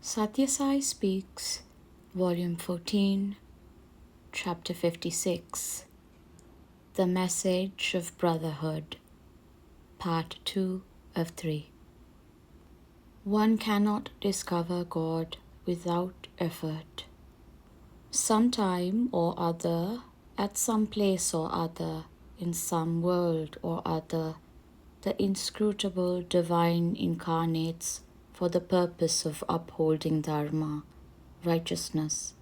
Sathya Sai Speaks, Volume 14, Chapter 56, The Message of Brotherhood, Part 2 of 3. One cannot discover God without effort. Sometime or other, at some place or other, in some world or other, the inscrutable divine incarnates for the purpose of upholding dharma, righteousness.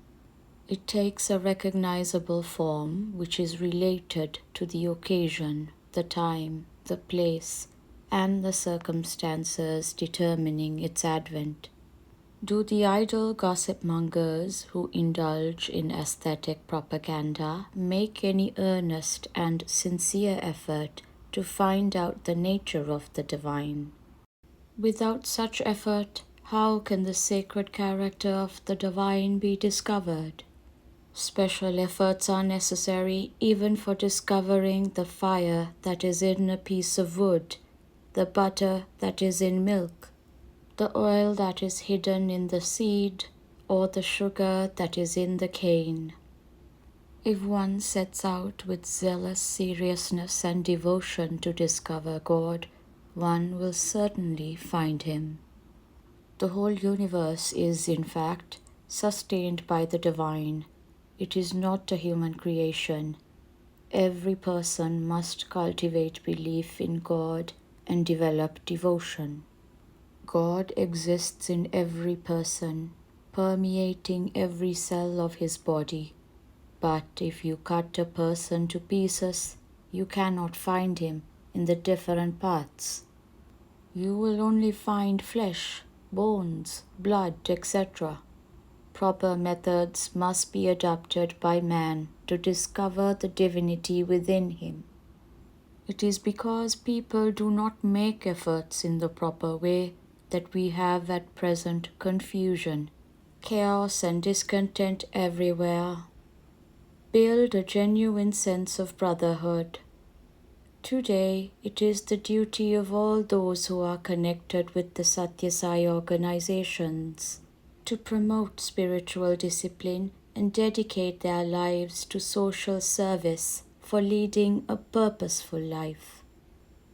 It takes a recognizable form which is related to the occasion, the time, the place, and the circumstances determining its advent. Do the idle gossip mongers who indulge in aesthetic propaganda make any earnest and sincere effort to find out the nature of the divine? Without such effort, how can the sacred character of the divine be discovered? Special efforts are necessary even for discovering the fire that is in a piece of wood, the butter that is in milk, the oil that is hidden in the seed, or the sugar that is in the cane. If one sets out with zealous seriousness and devotion to discover God, one will certainly find Him. The whole universe is, in fact, sustained by the divine. It is not a human creation. Every person must cultivate belief in God and develop devotion. God exists in every person, permeating every cell of his body. But if you cut a person to pieces, you cannot find him in the different parts. You will only find flesh, bones, blood, etc. Proper methods must be adopted by man to discover the divinity within him. It is because people do not make efforts in the proper way that we have at present confusion, chaos, and discontent everywhere. Build a genuine sense of brotherhood. Today, it is the duty of all those who are connected with the Sathya Sai organizations to promote spiritual discipline and dedicate their lives to social service for leading a purposeful life.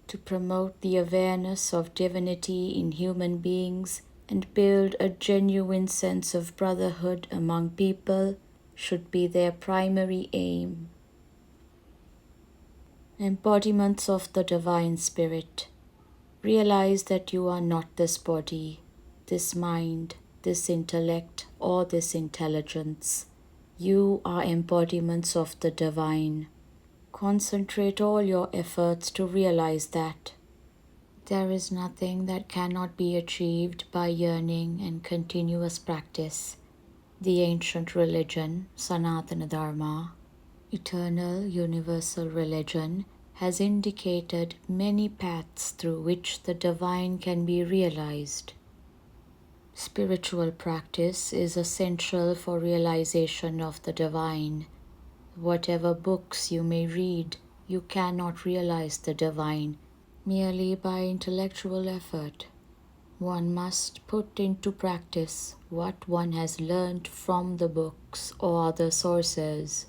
To promote the awareness of divinity in human beings and build a genuine sense of brotherhood among people should be their primary aim. Embodiments of the Divine Spirit. Realize that you are not this body, this mind, this intellect, or this intelligence. You are embodiments of the divine. Concentrate all your efforts to realize that. There is nothing that cannot be achieved by yearning and continuous practice. The ancient religion, Sanatana Dharma, eternal universal religion, has indicated many paths through which the divine can be realized. Spiritual practice is essential for realization of the divine. Whatever books you may read, you cannot realize the divine merely by intellectual effort. One must put into practice what one has learned from the books or other sources.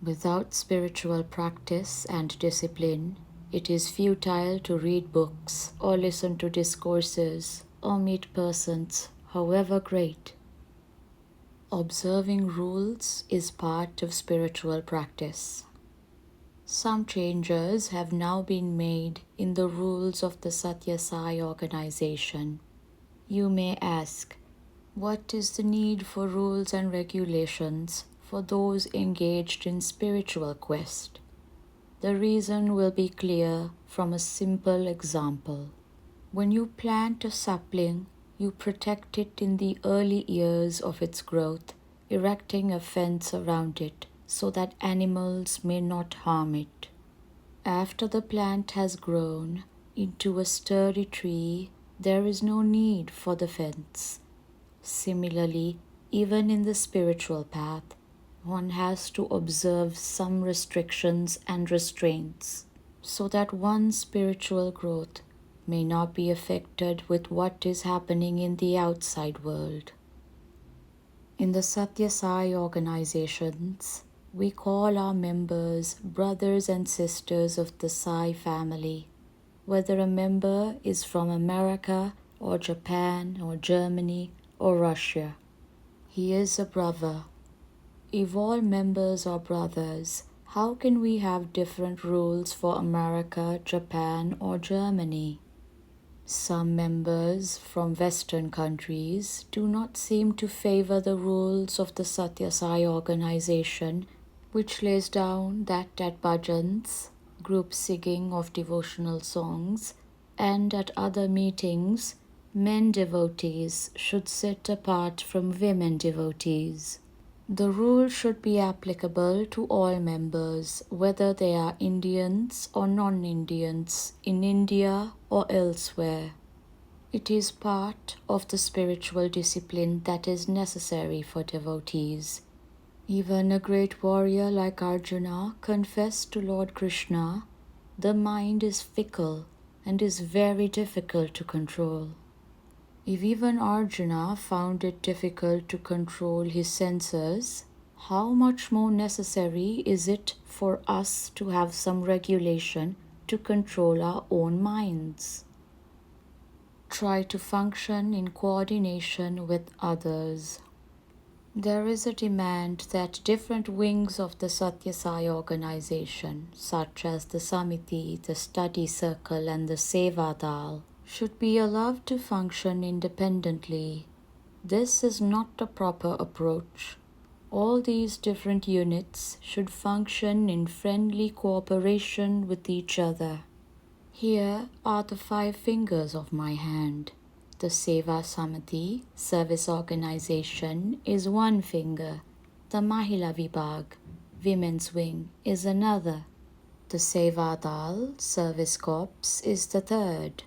Without spiritual practice and discipline, it is futile to read books or listen to discourses or meet persons, however great. Observing rules is part of spiritual practice. Some changes have now been made in the rules of the Sathya Sai organization. You may ask, what is the need for rules and regulations for those engaged in spiritual quest? The reason will be clear from a simple example. When you plant a sapling, you protect it in the early years of its growth, erecting a fence around it so that animals may not harm it. After the plant has grown into a sturdy tree, there is no need for the fence. Similarly, even in the spiritual path, one has to observe some restrictions and restraints so that one's spiritual growth may not be affected with what is happening in the outside world. In the Sathya Sai organizations, we call our members brothers and sisters of the Sai family, whether a member is from America or Japan or Germany or Russia. He is a brother. If all members are brothers, how can we have different rules for America, Japan, or Germany? Some members from Western countries do not seem to favor the rules of the Sathya Sai organization, which lays down that at bhajans, group singing of devotional songs, and at other meetings, men devotees should sit apart from women devotees. The rule should be applicable to all members, whether they are Indians or non-Indians, in India or elsewhere. It is part of the spiritual discipline that is necessary for devotees. Even a great warrior like Arjuna confessed to Lord Krishna, "The mind is fickle and is very difficult to control." If even Arjuna found it difficult to control his senses, how much more necessary is it for us to have some regulation to control our own minds? Try to function in coordination with others. There is a demand that different wings of the Sathya Sai organization, such as the Samiti, the Study Circle, and the Seva Dal, should be allowed to function independently. This is not a proper approach. All these different units should function in friendly cooperation with each other. Here are the 5 fingers of my hand. The Seva Samiti, service organization, is one finger. The Mahila Vibhag, women's wing, is another. The Seva Dal, service corps, is the third.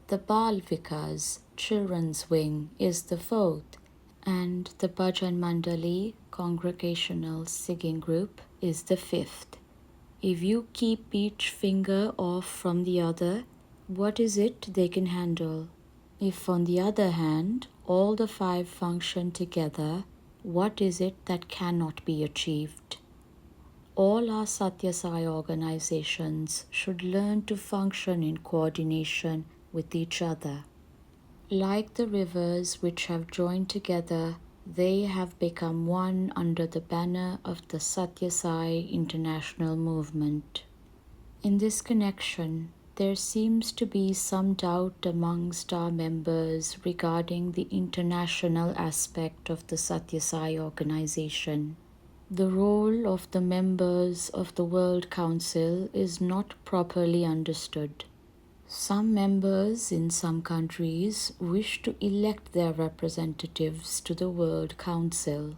The Bal Vikas, children's wing, is the 4th, and the Bhajan Mandali, congregational singing group, is the 5th. If you keep each finger off from the other, what is it they can handle? If, on the other hand, all the 5 function together, what is it that cannot be achieved? All our Sathya Sai organizations should learn to function in coordination with each other. Like the rivers which have joined together, they have become one under the banner of the Sathya Sai international movement. In this connection, there seems to be some doubt amongst our members regarding the international aspect of the Sathya Sai organization. The role of the members of the World Council is not properly understood. Some members in some countries wish to elect their representatives to the World Council.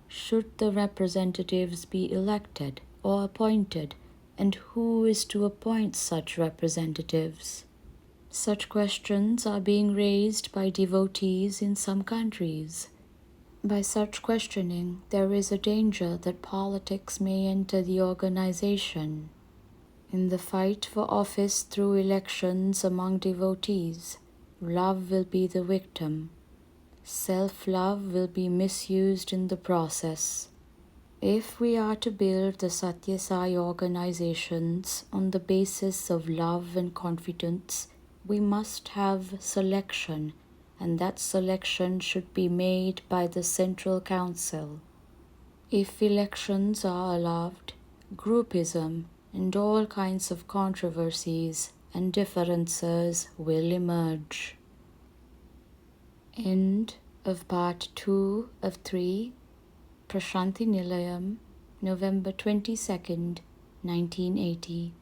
Should the representatives be elected or appointed, and who is to appoint such representatives? Such questions are being raised by devotees in some countries. By such questioning, there is a danger that politics may enter the organization. In the fight for office through elections among devotees, love will be the victim. Self-love will be misused in the process. If we are to build the Sathya Sai organizations on the basis of love and confidence, we must have selection, and that selection should be made by the Central Council. If elections are allowed, groupism and all kinds of controversies and differences will emerge. End of Part 2 of 3, Prashanti Nilayam, November 22nd, 1980.